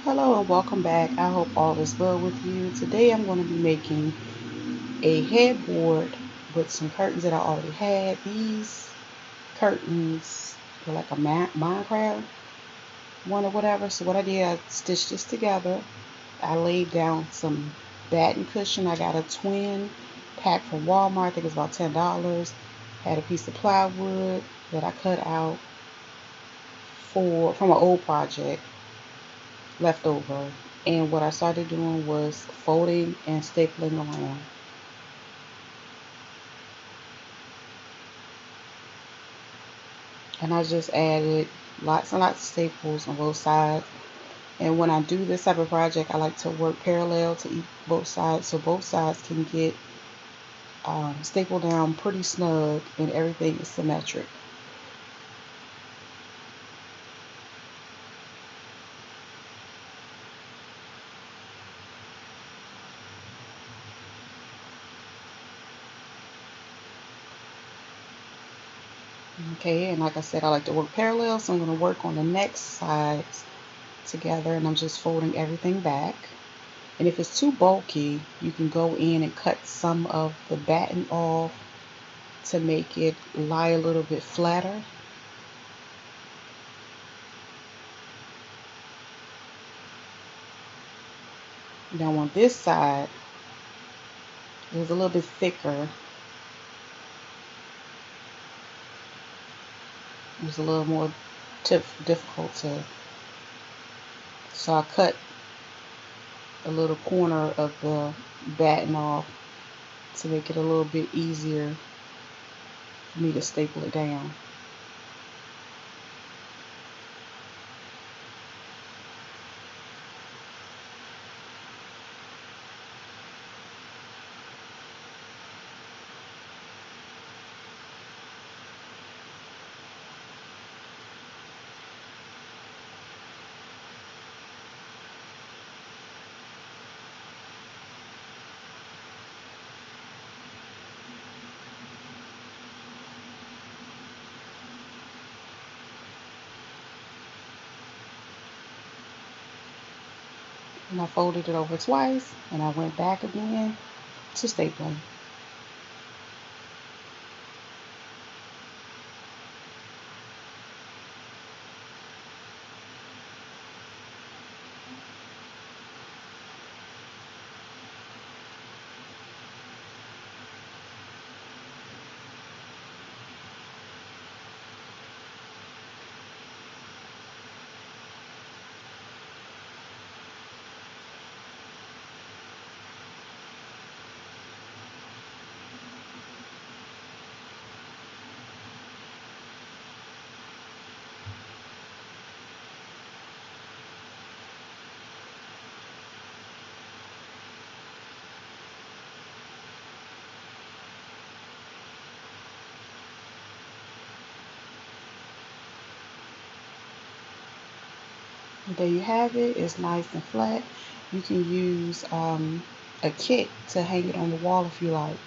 Hello and welcome back. I hope all is well with you. Today I'm going to be making a headboard with some curtains that I already had. These curtains were like a MineCraft one or whatever. So what I did, I stitched this together. I laid down some batten cushion. I got a twin pack from Walmart. I think it's about $10. Had a piece of plywood that I cut out from an old project left over. And what I started doing was folding and stapling around. And I just added lots and lots of staples on both sides. And when I do this type of project, I like to work parallel to both sides so both sides can get stapled down pretty snug and everything is symmetric. Okay, and like I said, I like to work parallel, so I'm going to work on the next sides together, and I'm just folding everything back. And if it's too bulky, you can go in and cut some of the batten off to make it lie a little bit flatter. Now on this side, it was a little bit thicker. It was a little more difficult to, so I cut a little corner of the batten off to make it a little bit easier for me to staple it down. And I folded it over twice, and I went back again to stapling. There you have it. It's nice and flat. You can use a kit to hang it on the wall if you like.